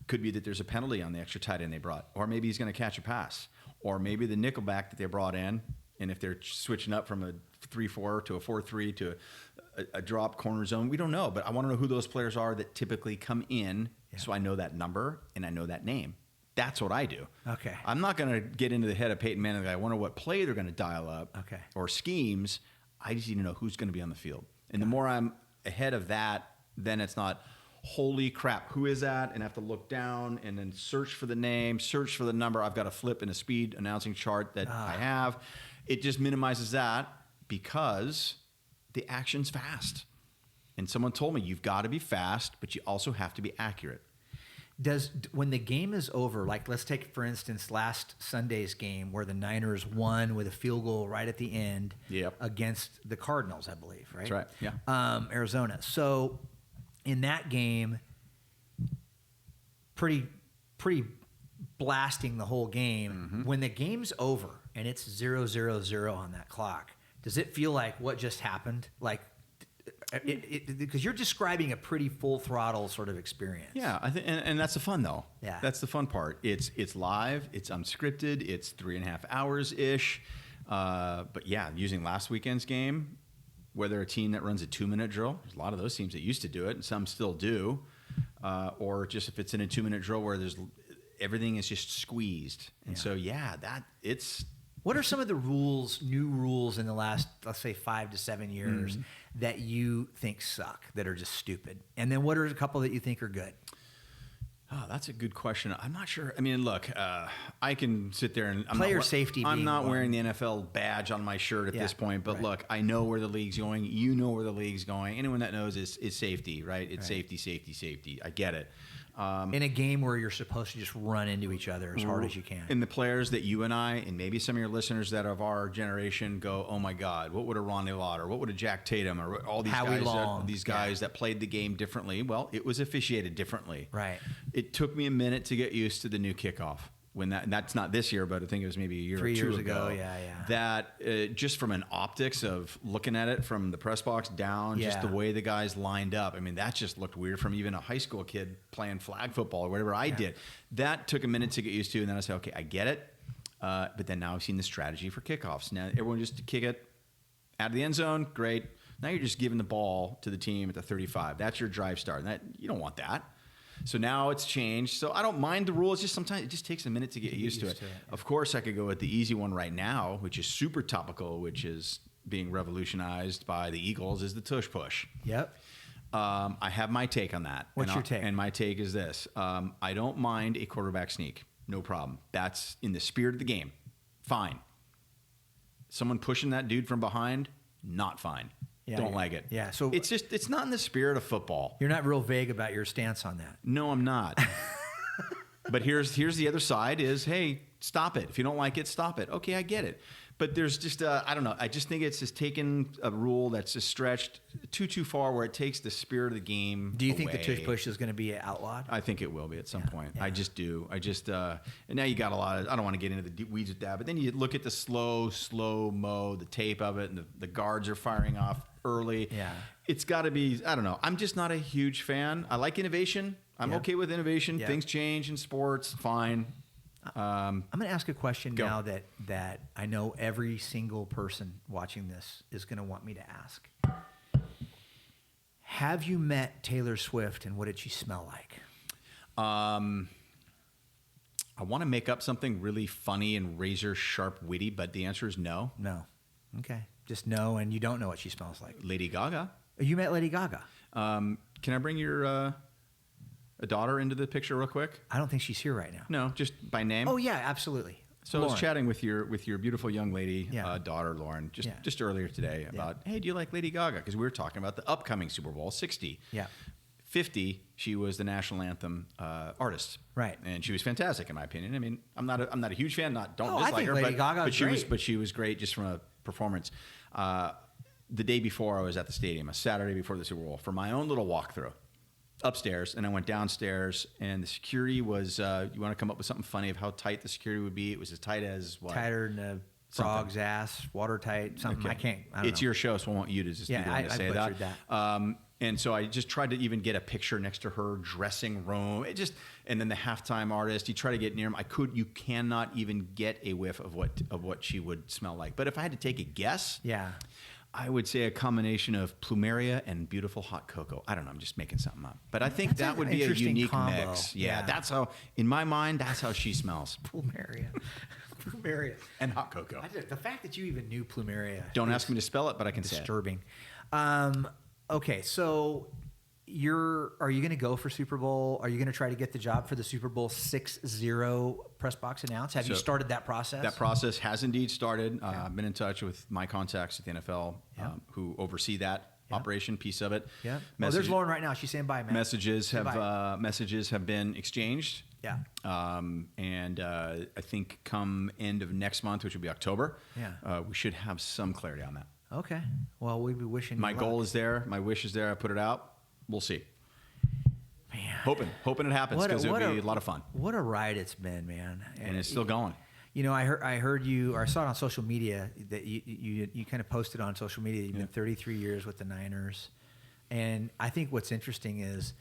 Could be that there's a penalty on the extra tight end they brought, or maybe he's going to catch a pass, or maybe the nickelback that they brought in, and if they're switching up from a 3-4 to a 4-3 to a drop corner zone, we don't know. But I want to know who those players are that typically come in, so I know that number and I know that name. That's what I do. Okay. I'm not going to get into the head of Peyton Manning. I wonder what play they're going to dial up, Okay. or schemes. I just need to know who's going to be on the field. And the more I'm ahead of that, then it's not, holy crap, who is that? And I have to look down and then search for the name, search for the number. I've got to flip in a speed announcing chart that I have. It just minimizes that because the action's fast. And someone told me you've got to be fast, but you also have to be accurate. When the game is over, like let's take, for instance, last Sunday's game where the Niners won with a field goal right at the end against the Cardinals, I believe, right? That's right, yeah. Arizona. So in that game, pretty blasting the whole game. Mm-hmm. When the game's over and it's 0-0-0 on that clock, does it feel like what just happened? Like, because you're describing a pretty full throttle sort of experience. Yeah, I think, and that's the fun though. Yeah, that's the fun part. It's live, it's unscripted, it's 3.5 hours ish. But yeah, using last weekend's game, whether a team that runs a 2-minute drill, there's a lot of those teams that used to do it, and some still do, or just if it's in a 2-minute drill where everything is just squeezed, and so it's. What are some of the new rules in the last, let's say, 5 to 7 years that you think suck, that are just stupid? And then what are a couple that you think are good? Oh, that's a good question. I'm not sure. I mean, look, I can sit there and Player safety I'm being not one. wearing the NFL badge on my shirt at this point, but right. look, I know where the league's going. You know where the league's going. Anyone that knows is safety, right? It's Right. safety. I get it. In a game where you're supposed to just run into each other as hard as you can. And the players that you and I, and maybe some of your listeners that of our generation go, oh my God, what would a Ronnie Lott or what would a Jack Tatum or all these Howie guys, Long. these guys that played the game differently? Well, it was officiated differently. Right. It took me a minute to get used to the new kickoff. When that's not this year, but I think it was maybe a year 3 or two years ago. Yeah. That just from an optics of looking at it from the press box down, just the way the guys lined up. I mean, that just looked weird from even a high school kid playing flag football or whatever I did. That took a minute to get used to, and then I said, okay, I get it. But then now I've seen the strategy for kickoffs. Now everyone just to kick it out of the end zone, great. Now you're just giving the ball to the team at the 35. That's your drive start. And that you don't want that. So now it's changed. So I don't mind the rules. Just sometimes it just takes a minute to get used to it. Of course, I could go with the easy one right now, which is super topical, which is being revolutionized by the Eagles, is the tush push. Yep. I have my take on that. What's your take? And my take is this. I don't mind a quarterback sneak. No problem. That's in the spirit of the game. Fine. Someone pushing that dude from behind, not fine. Don't like it. Yeah. So it's not in the spirit of football. You're not real vague about your stance on that. No, I'm not. But here's the other side is, hey, stop it. If you don't like it, stop it. Okay, I get it. But there's just, I don't know. I just think it's just taken a rule that's just stretched too far where it takes the spirit of the game Do you think away. the tush push is going to be outlawed? I think it will be at some point. Yeah. I just do. And now you got a lot of, I don't want to get into the deep weeds with that, but then you look at the slow-mo, the tape of it, and the guards are firing off early. Yeah. It's got to be, I don't know. I'm just not a huge fan. I like innovation. I'm okay with innovation. Yeah. Things change in sports. Fine. I'm going to ask a question Go. now that I know every single person watching this is going to want me to ask. Have you met Taylor Swift, and what did she smell like? I want to make up something really funny and razor sharp witty, but the answer is no. No. Okay. Just no, and you don't know what she smells like. Lady Gaga. You met Lady Gaga. Can I bring your a daughter into the picture real quick? I don't think she's here right now. No, just by name. Oh, yeah, absolutely. So I was chatting with your beautiful young lady, Yeah. daughter Lauren, Yeah. just earlier today about, hey, do you like Lady Gaga? Because we were talking about the upcoming Super Bowl 60. Yeah. 50, she was the national anthem artist, Right. And she was fantastic in my opinion. I mean, I'm not a huge fan. Don't Oh, I dislike think her, Lady Gaga but is she was great. she was great just from a performance. The day before I was at the stadium, a Saturday before the Super Bowl, for my own little walkthrough upstairs, and I went downstairs, and the security was. You want to come up with something funny of how tight the security would be? It was as tight as what? Tighter than a frog's ass, watertight, something. Okay. I don't know. It's your show, so I want you to just be the one to I say butchered that. And so I just tried to even get a picture next to her dressing room. And then the halftime artist, you try to get near him. You cannot even get a whiff of what she would smell like. But if I had to take a guess, Yeah. I would say a combination of plumeria and beautiful hot cocoa. I don't know. I'm just making something up. But I think That's that an would be a interesting unique combo. mix. Yeah, Yeah. that's how, in my mind, that's how she smells. Plumeria. Plumeria. And hot cocoa. The fact that you even knew plumeria. Don't is ask me to spell it, but I can say it. disturbing. Okay, so are you going to go for Super Bowl? Are you going to try to get the job for the Super Bowl 60 press box announce? Have you So started that process? That process has indeed started. I've been in touch with my contacts at the NFL who oversee that operation piece of it. Yeah. Oh, there's Lauren right now. She's saying bye, man. Messages Say bye. messages have been exchanged. Yeah. And I think come end of next month, which will be October, we should have some clarity on that. Okay. Well, we'd be wishing My you goal luck. is there. My wish is there. I put it out. We'll see. Man. Hoping it happens because it'll be a lot of fun. What a ride it's been, man. And it's still going. You know, I heard you, or I saw it on social media that you kind of posted on social media. You've been 33 years with the Niners, and I think what's interesting is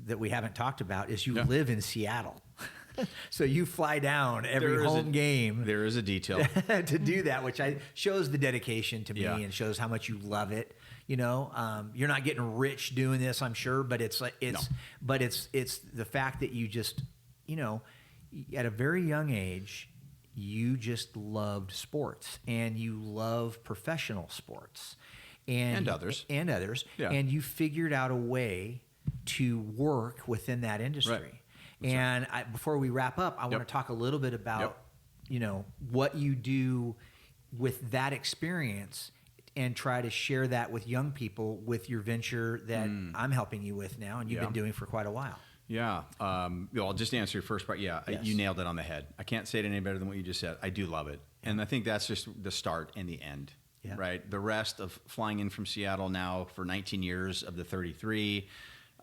that we haven't talked about is you live in Seattle, so you fly down every home game. There is a detail to do that, which shows the dedication to me and shows how much you love it. You know, you're not getting rich doing this, I'm sure, but it's the fact that you just, you know, at a very young age, you just loved sports and you love professional sports and others. Yeah. And you figured out a way to work within that industry. Right. And before we wrap up, I want to talk a little bit about, what you do with that experience and try to share that with young people with your venture that I'm helping you with now and you've been doing for quite a while. Yeah. I'll just answer your first part. Yeah. Yes. You nailed it on the head. I can't say it any better than what you just said. I do love it. And I think that's just the start and the end, right? The rest of flying in from Seattle now for 19 years of the 33,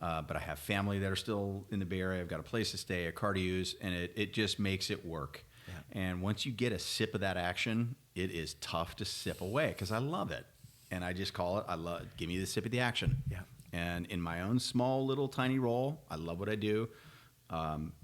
but I have family that are still in the Bay Area. I've got a place to stay, a car to use, and it just makes it work. Yeah. And once you get a sip of that action, it is tough to sip away because I love it. And I just call it, give me the sip of the action. Yeah. And in my own small little tiny role, I love what I do.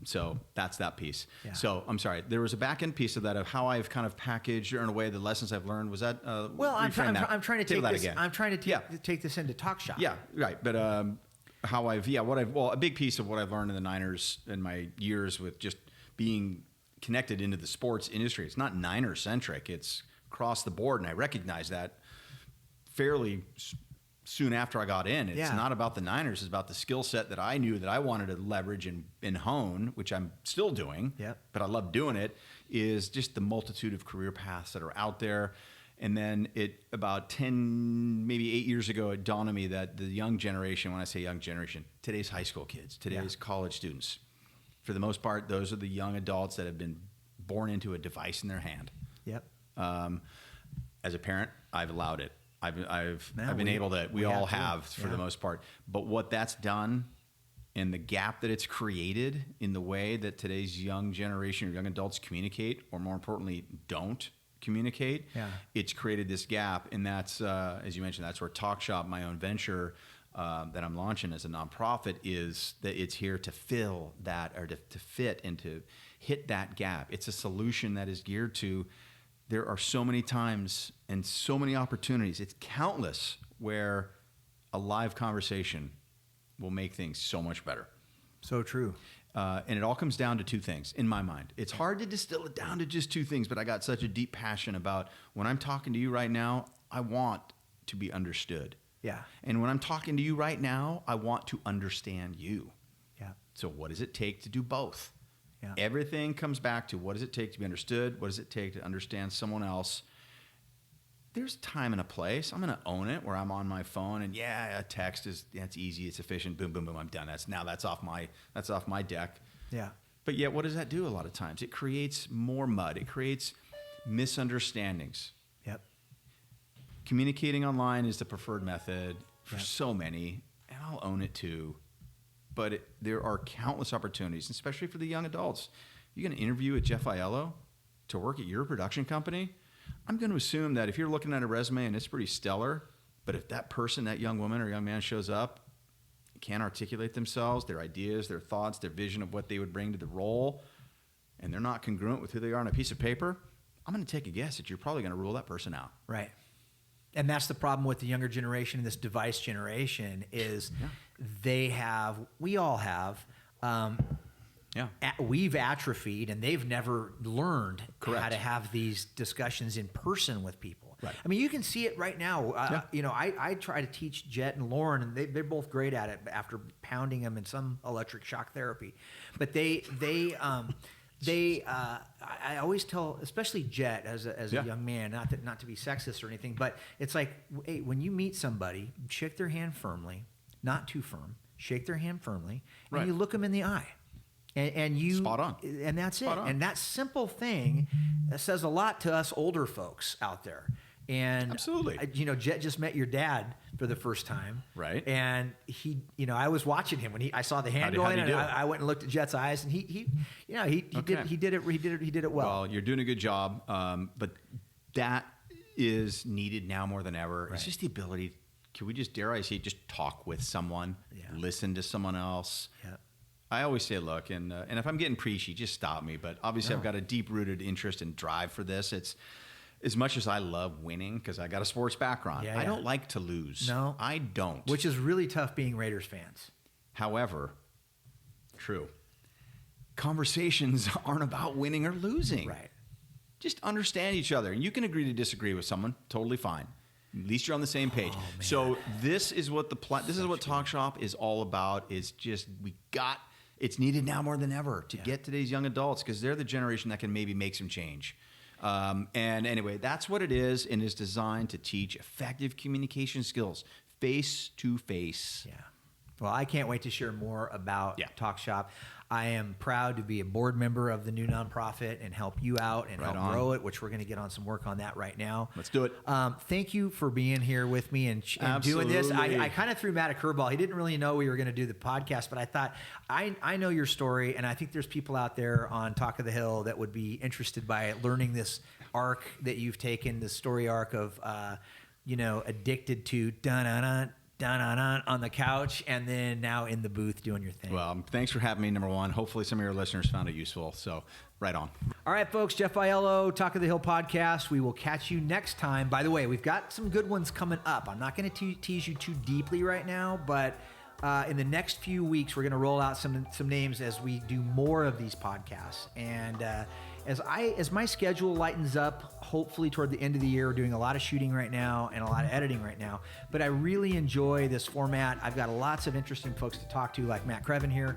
So that's that piece. Yeah. So I'm sorry, there was a back end piece of that of how I've kind of packaged or in a way the lessons I've learned. Was that well? I'm trying to take this. Again. I'm trying to take this into Talk Shop. Yeah, right. But a big piece of what I've learned in the Niners in my years with just being connected into the sports industry. It's not Niner centric. It's across the board, and I recognize that fairly soon after I got in. It's not about the Niners. It's about the skill set that I knew that I wanted to leverage and hone, which I'm still doing, but I love doing it, is just the multitude of career paths that are out there. And then about 10, maybe 8 years ago, it dawned on me that the young generation, when I say young generation, today's high school kids, today's college students, for the most part, those are the young adults that have been born into a device in their hand. Yep. As a parent, I've allowed it. I've been able to. We all have for the most part. But what that's done, and the gap that it's created in the way that today's young generation or young adults communicate, or more importantly, don't communicate, it's created this gap. And that's, as you mentioned, that's where Talk Shop, my own venture that I'm launching as a nonprofit, is that it's here to fill that, or to fit and to hit that gap. It's a solution that is geared to. There are so many times and so many opportunities. It's countless where a live conversation will make things so much better. So true. And it all comes down to two things in my mind. It's hard to distill it down to just two things, but I got such a deep passion about when I'm talking to you right now, I want to be understood. Yeah. And when I'm talking to you right now, I want to understand you. Yeah. So what does it take to do both? Yeah. Everything comes back to what does it take to be understood? What does it take to understand someone else? There's time and a place. I'm going to own it where I'm on my phone and a text that's easy, it's efficient, boom, boom, boom, I'm done. That's off my deck. Yeah. But yet, what does that do a lot of times? It creates more mud. It creates misunderstandings. Yep. Communicating online is the preferred method for so many, and I'll own it too. But there are countless opportunities, especially for the young adults. You're going to interview with Jeff Aiello to work at your production company. I'm going to assume that if you're looking at a resume and it's pretty stellar, but if that person, that young woman or young man shows up, can't articulate themselves, their ideas, their thoughts, their vision of what they would bring to the role, and they're not congruent with who they are on a piece of paper, I'm going to take a guess that you're probably going to rule that person out. Right. And that's the problem with the younger generation, this device generation, is we all have, we've atrophied, and they've never learned how to have these discussions in person with people. Right. I mean, you can see it right now. I try to teach Jet and Lauren, and they're both great at it after pounding them in some electric shock therapy. But I always tell, especially Jet as a young man, not to be sexist or anything, but it's like, hey, when you meet somebody, shake their hand firmly, not too firm, shake their hand firmly, and you look them in the eye. And you spot on, and that's it. And that simple thing says a lot to us older folks out there. And absolutely, Jet just met your dad for the first time, right? And he, I was watching him when I saw the hand going, and I went and looked at Jet's eyes, and he did it well. Well, you're doing a good job, but that is needed now more than ever. Right. It's just the ability. Can we just, dare I say, just talk with someone, listen to someone else? Yeah. I always say, look, and if I'm getting preachy, just stop me. But obviously, I've got a deep-rooted interest and drive for this. It's as much as I love winning, because I got a sports background. I don't like to lose. No, I don't. Which is really tough being Raiders fans. However, true. Conversations aren't about winning or losing. Right. Just understand each other. And you can agree to disagree with someone. Totally fine. At least you're on the same page. So this is what this is what Talk Shop is all about. Is just it's needed now more than ever to get today's young adults, because they're the generation that can maybe make some change. And anyway, that's what it is, and is designed to teach effective communication skills, face to face. Yeah. Well, I can't wait to share more about Talk Shop. I am proud to be a board member of the new nonprofit and help you out and help grow it, which we're going to get on some work on that right now. Let's do it. Thank you for being here with me and doing this. I kind of threw Matt a curveball. He didn't really know we were going to do the podcast, but I thought, I know your story, and I think there's people out there on Talk of the Hill that would be interested by learning this arc that you've taken, the story arc of, addicted to on the couch, and then now in the booth doing your thing. Well, thanks for having me, number one. Hopefully some of your listeners found it useful. So right on. All right, folks, Jeff Aiello, Talk of the Hill podcast. We will catch you next time. By the way, we've got some good ones coming up. I'm not going to tease you too deeply right now, but in the next few weeks, we're going to roll out some names as we do more of these podcasts. And as my schedule lightens up, hopefully toward the end of the year, we're doing a lot of shooting right now and a lot of editing right now. But I really enjoy this format. I've got lots of interesting folks to talk to, like Matt Crevin here.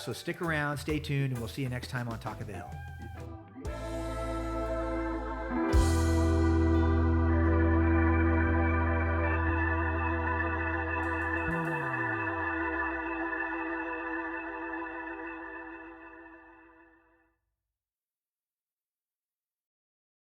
So stick around, stay tuned, and we'll see you next time on Talk of the Hill.